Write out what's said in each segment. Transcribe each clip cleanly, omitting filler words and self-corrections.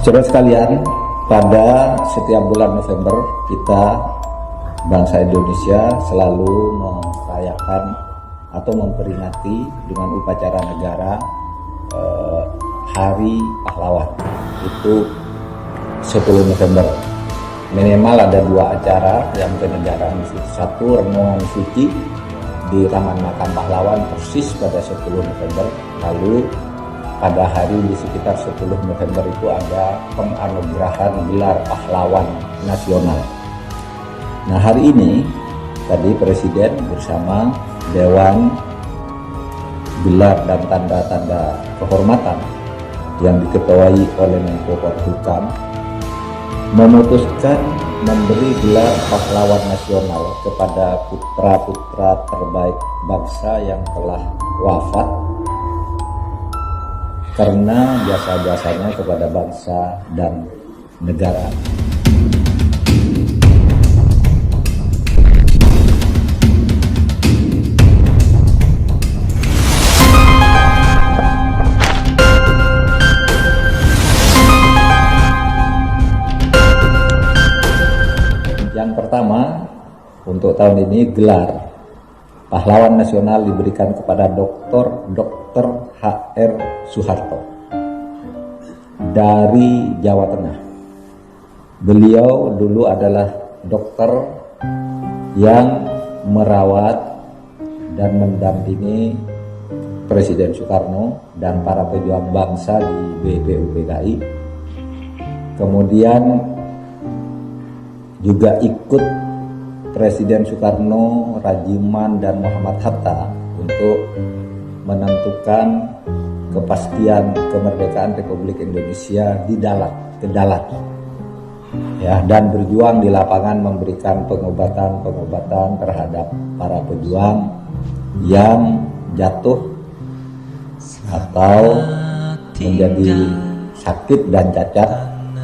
Saudara sekalian, pada setiap bulan November kita bangsa Indonesia selalu merayakan atau memperingati dengan upacara negara Hari Pahlawan. Itu 10 November. Minimal ada 2 acara yang kenegaraan. Satu, renungan suci di Taman Makam Pahlawan persis pada 10 November. Lalu pada hari di sekitar 10 November itu ada penganugerahan gelar pahlawan nasional. Nah, hari ini tadi Presiden bersama Dewan gelar dan tanda-tanda kehormatan yang diketuai oleh Menko Polhukam memutuskan memberi gelar pahlawan nasional kepada putra-putra terbaik bangsa yang telah wafat karena jasa-jasanya kepada bangsa dan negara. Yang pertama, untuk tahun ini gelar pahlawan nasional diberikan kepada Dr. H.R. Soeharto dari Jawa Tengah. Beliau dulu adalah dokter yang merawat dan mendampingi Presiden Soekarno dan para pejuang bangsa di BPUPKI. Kemudian juga ikut Presiden Soekarno, Rajiman, dan Muhammad Hatta untuk menentukan kepastian kemerdekaan Republik Indonesia di ke dalam, ya, dan berjuang di lapangan memberikan pengobatan terhadap para pejuang yang jatuh atau menjadi sakit dan cacat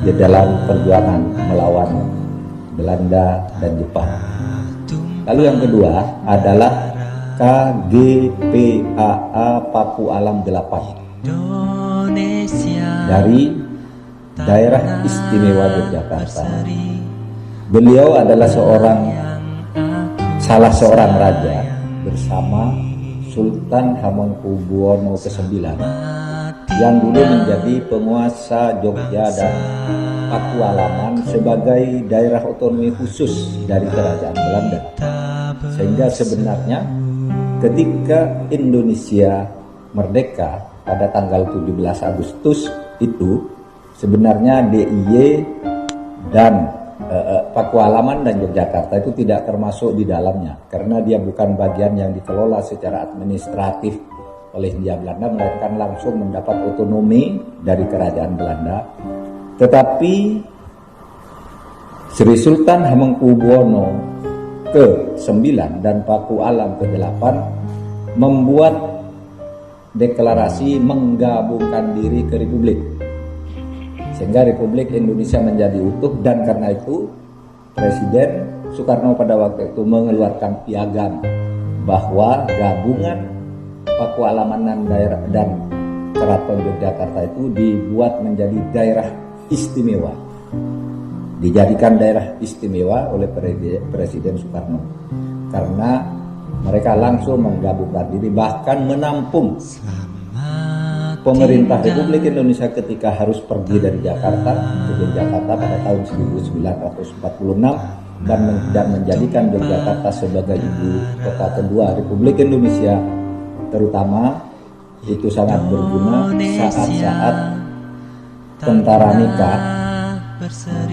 di dalam perjuangan melawan Belanda dan Jepang. Lalu yang kedua adalah KGPAA Paku Alam 8 dari Daerah Istimewa Yogyakarta. Beliau adalah salah seorang raja bersama Sultan Hamengkubuwono ke-9 yang dulu menjadi penguasa Jogja dan Pakualaman sebagai daerah otonomi khusus dari kerajaan Belanda. Sehingga sebenarnya ketika Indonesia merdeka pada tanggal 17 Agustus itu sebenarnya DIY dan Pakualaman dan Yogyakarta itu tidak termasuk di dalamnya karena dia bukan bagian yang dikelola secara administratif oleh Hindia Belanda, melainkan langsung mendapat otonomi dari kerajaan Belanda. Tetapi Sri Sultan Hamengkubuwono ke-9 dan Paku Alam ke-8 membuat deklarasi menggabungkan diri ke Republik, sehingga Republik Indonesia menjadi utuh. Dan karena itu Presiden Soekarno pada waktu itu mengeluarkan piagam bahwa gabungan Pakualaman dan Keraton Yogyakarta itu dibuat menjadi daerah istimewa, dijadikan daerah istimewa oleh Presiden Soekarno karena mereka langsung menggabungkan diri, bahkan menampung pemerintah Republik Indonesia ketika harus pergi dari Jakarta ke Yogyakarta pada tahun 1946 dan menjadikan Yogyakarta sebagai ibu kota kedua Republik Indonesia. Terutama itu sangat berguna saat-saat tentara nikah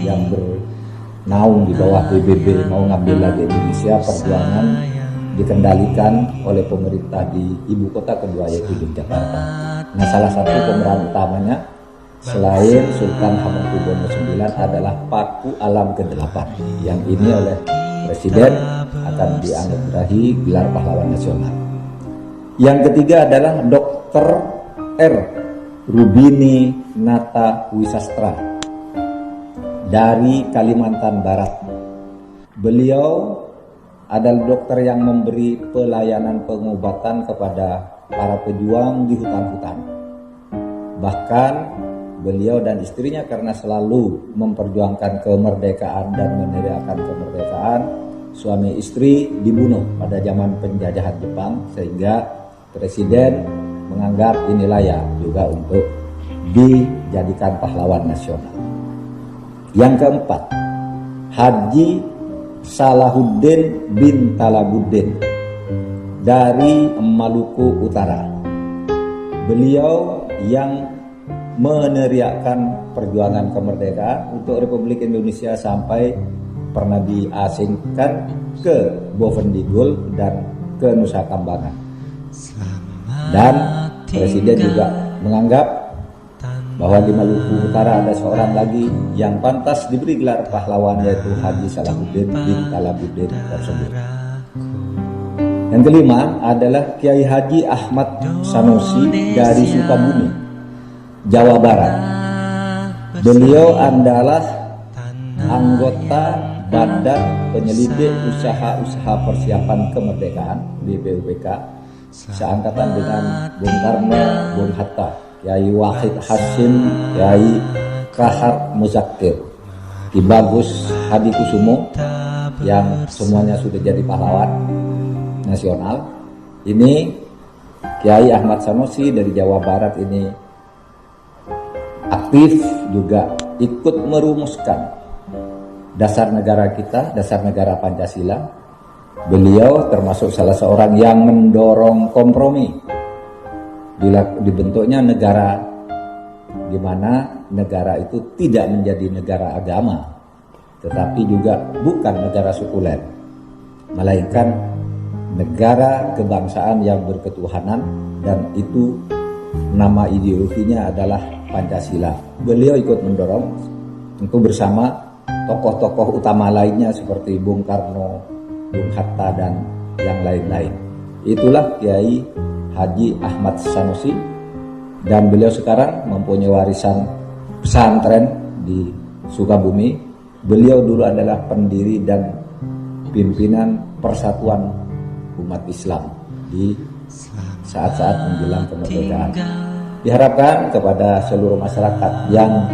yang bernaung di bawah PBB mau ngambil lagi Indonesia, perjuangan dikendalikan oleh pemerintah di ibu kota kedua yaitu Yogyakarta. Nah, salah satu pemeran utamanya selain Sultan Hamengkubuwono IX adalah Paku Alam ke-8 yang ini oleh Presiden akan dianugerahi gelar pahlawan nasional. Yang ketiga adalah Dr. R. Rubini Nata Wisastra dari Kalimantan Barat. Beliau adalah dokter yang memberi pelayanan pengobatan kepada para pejuang di hutan-hutan. Bahkan beliau dan istrinya karena selalu memperjuangkan kemerdekaan dan meneriakan kemerdekaan, suami istri dibunuh pada zaman penjajahan Jepang, sehingga Presiden menganggap ini layak juga untuk dijadikan pahlawan nasional. Yang keempat, Haji Salahuddin bin Talabuddin dari Maluku Utara. Beliau yang meneriakkan perjuangan kemerdekaan untuk Republik Indonesia sampai pernah diasingkan ke Bovendigul dan ke Nusa Kambangan. Dan Presiden juga menganggap bahwa di Maluku Utara ada seorang lagi yang pantas diberi gelar pahlawan, yaitu Haji Salahuddin bin Talabuddin tersebut. Yang kelima adalah Kiai Haji Ahmad Sanusi dari Sukabumi, Jawa Barat. Beliau adalah anggota Badan Penyelidik Usaha-Usaha Persiapan Kemerdekaan (BPUPK), seangkatan dengan Bung Karno, Bung Hatta, Kiai Wahid Hasyim, Kiai Kahar Muzakir, Ki Bagus Hadikusumo, yang semuanya sudah jadi pahlawan nasional. Ini Kiai Ahmad Sanusi dari Jawa Barat ini aktif juga ikut merumuskan dasar negara kita, dasar negara Pancasila. Beliau termasuk salah seorang yang mendorong kompromi bila dibentuknya negara di mana negara itu tidak menjadi negara agama, tetapi juga bukan negara sekuler, melainkan negara kebangsaan yang berketuhanan, dan itu nama ideologinya adalah Pancasila. Beliau ikut mendorong tentu bersama tokoh-tokoh utama lainnya seperti Bung Karno, Bung Hatta, dan yang lain-lain. Itulah Kiai Haji Ahmad Sanusi, dan beliau sekarang mempunyai warisan pesantren di Sukabumi. Beliau dulu adalah pendiri dan pimpinan Persatuan Umat Islam di saat-saat menjelang kemerdekaan. Diharapkan kepada seluruh masyarakat yang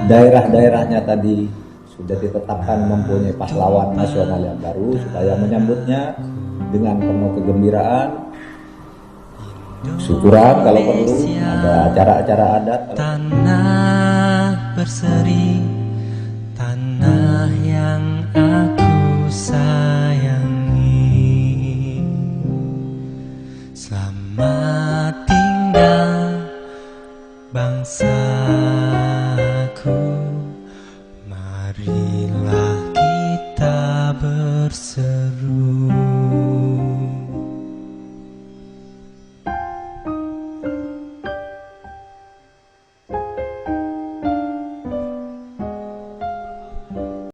daerah-daerahnya tadi sudah ditetapkan mempunyai pahlawan nasional yang baru, supaya menyambutnya dengan penuh kegembiraan, syukuran kalau perlu, ada acara-acara adat. Tanah berseri, tanah yang